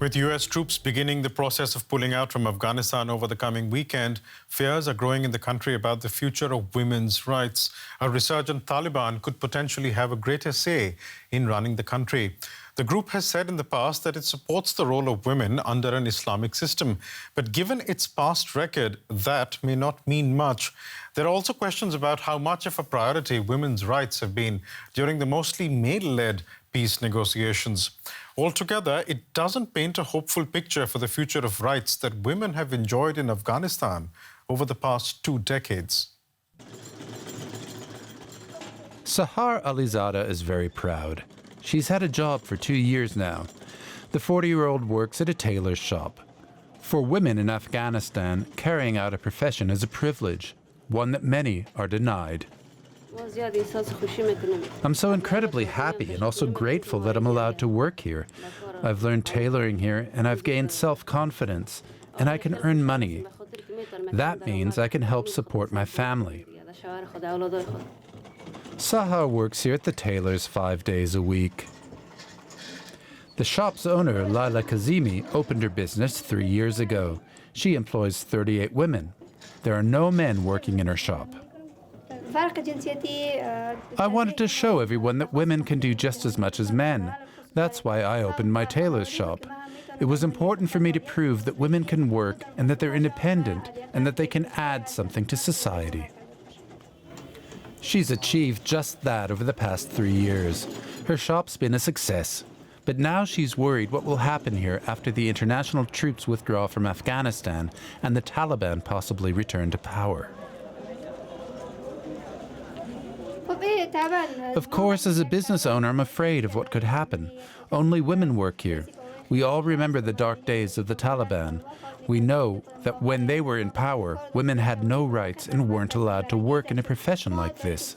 With U.S. troops beginning the process of pulling out from Afghanistan over the coming weekend, fears are growing in the country about the future of women's rights. A resurgent Taliban could potentially have a greater say in running the country. The group has said in the past that it supports the role of women under an Islamic system. But given its past record, that may not mean much. There are also questions about how much of a priority women's rights have been during the mostly male-led peace negotiations. Altogether, it doesn't paint a hopeful picture for the future of rights that women have enjoyed in Afghanistan over the past 2 decades. Sahar Alizada is very proud. She's had a job for 2 years now. The 40-year-old works at a tailor's shop. For women in Afghanistan, carrying out a profession is a privilege, one that many are denied. I'm so incredibly happy and also grateful that I'm allowed to work here. I've learned tailoring here and I've gained self-confidence, and I can earn money. That means I can help support my family. Sahar works here at the tailor's 5 days a week. The shop's owner, Laila Kazimi, opened her business 3 years ago. She employs 38 women. There are no men working in her shop. I wanted to show everyone that women can do just as much as men. That's why I opened my tailor's shop. It was important for me to prove that women can work and that they're independent and that they can add something to society. She's achieved just that over the past 3 years. Her shop's been a success. But now she's worried what will happen here after the international troops withdraw from Afghanistan and the Taliban possibly return to power. Of course, as a business owner, I'm afraid of what could happen. Only women work here. We all remember the dark days of the Taliban. We know that when they were in power, women had no rights and weren't allowed to work in a profession like this.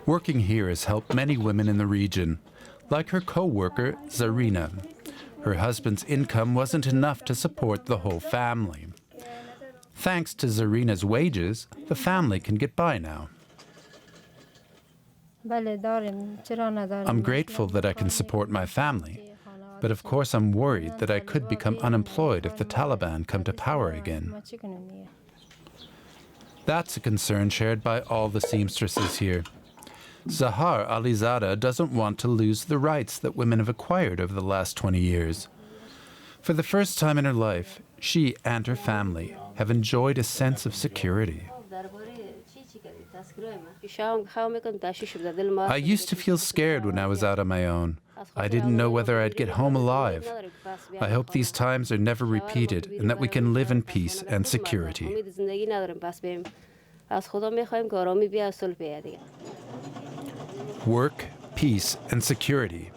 Working here has helped many women in the region, like her co-worker, Zarina. Her husband's income wasn't enough to support the whole family. Thanks to Zarina's wages, the family can get by now. I'm grateful that I can support my family, but of course I'm worried that I could become unemployed if the Taliban come to power again. That's a concern shared by all the seamstresses here. Sahar Alizada doesn't want to lose the rights that women have acquired over the last 20 years. For the first time in her life, she and her family have enjoyed a sense of security. I used to feel scared when I was out on my own. I didn't know whether I'd get home alive. I hope these times are never repeated and that we can live in peace and security. Work, peace, and security.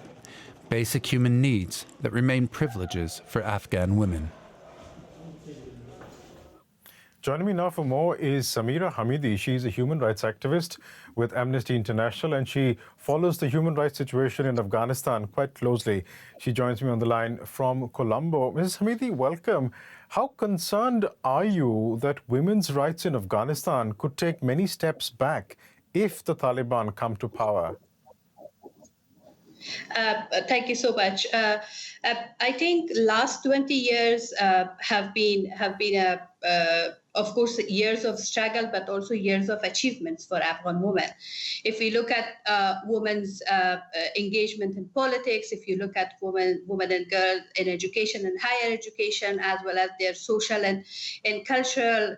Basic human needs that remain privileges for Afghan women. Joining me now for more is Samira Hamidi. She's a human rights activist with Amnesty International, and she follows the human rights situation in Afghanistan quite closely. She joins me on the line from Colombo. Mrs. Hamidi, welcome. How concerned are you that women's rights in Afghanistan could take many steps back if the Taliban come to power? Thank you so much. I think last 20 years have been of course, years of struggle, but also years of achievements for Afghan women. If we look at women's engagement in politics, if you look at women and girls in education and higher education, as well as their social and cultural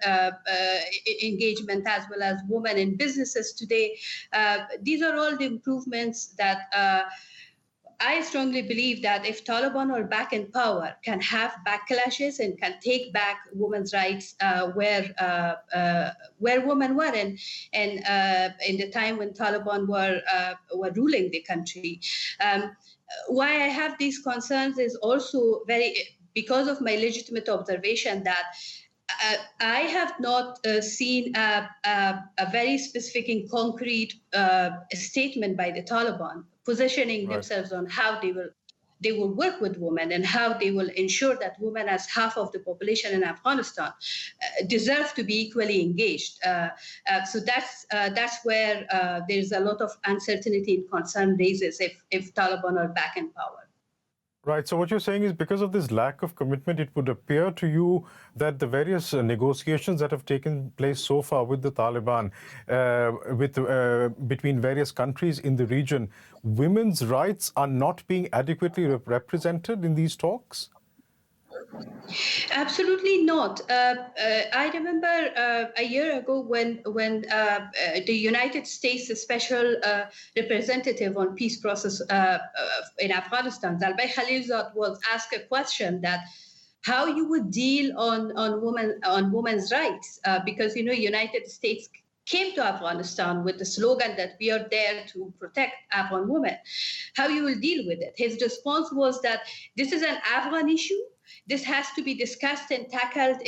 engagement, as well as women in businesses today, these are all the improvements that I strongly believe that if Taliban are back in power, can have backlashes and can take back women's rights where women were in the time when Taliban were ruling the country. Why I have these concerns is also because of my legitimate observation that I have not seen a very specific and concrete statement by the Taliban positioning themselves on how they will they will work with women and how they will ensure that women, as half of the population in Afghanistan, deserve to be equally engaged. So that's where there's a lot of uncertainty and concern raises if Taliban are back in power. Right. So what you're saying is because of this lack of commitment, it would appear to you that the various negotiations that have taken place so far with the Taliban, between various countries in the region, women's rights are not being adequately represented in these talks? Absolutely not. I remember a year ago when the United States special representative on peace process in Afghanistan, Zalbay Khalilzad, was asked a question that how you would deal on women's rights, because United States came to Afghanistan with the slogan that we are there to protect Afghan women. How you will deal with it? His response was that this is an Afghan issue. This has to be discussed and tackled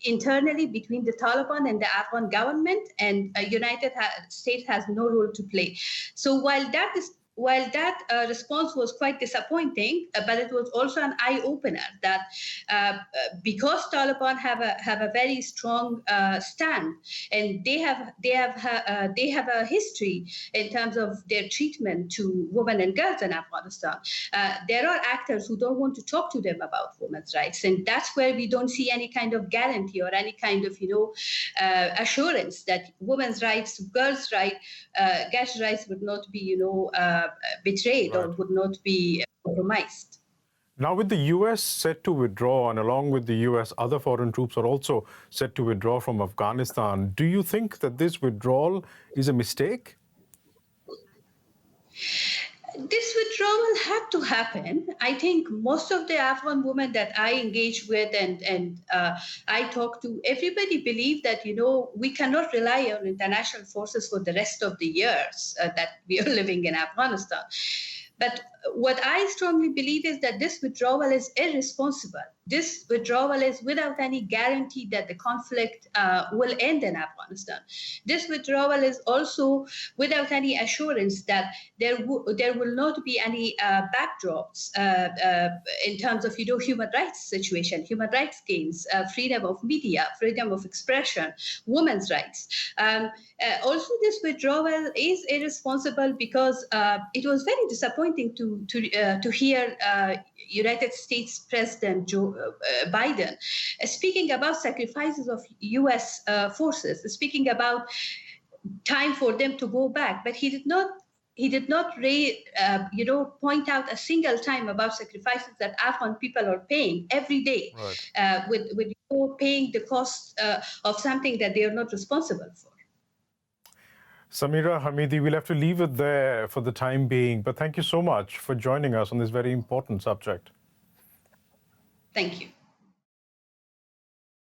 internally between the Taliban and the Afghan government, and United States has no role to play. So while that response was quite disappointing, but it was also an eye-opener that because Taliban have a very strong stand, and they have a history in terms of their treatment to women and girls in Afghanistan. There are actors who don't want to talk to them about women's rights, and that's where we don't see any kind of guarantee or any kind of assurance that women's rights, girls' rights would not be betrayed Right. or would not be compromised. Now, with the U.S. set to withdraw, and along with the U.S., other foreign troops are also set to withdraw from Afghanistan, do you think that this withdrawal is a mistake? This withdrawal had to happen. I think most of the Afghan women that I engage with and I talk to, everybody believe that, we cannot rely on international forces for the rest of the years that we are living in Afghanistan. But what I strongly believe is that this withdrawal is irresponsible. This withdrawal is without any guarantee that the conflict will end in Afghanistan. This withdrawal is also without any assurance that there will not be any backdrops in terms of human rights situation, human rights gains, freedom of media, freedom of expression, women's rights. Also, this withdrawal is irresponsible because it was very disappointing to hear United States President Joe Biden speaking about sacrifices of U.S. forces, speaking about time for them to go back, but he did not point out a single time about sacrifices that Afghan people are paying every day, Right. with paying the cost of something that they are not responsible for. Samira, Hamidi, we'll have to leave it there for the time being, but thank you so much for joining us on this very important subject. Thank you.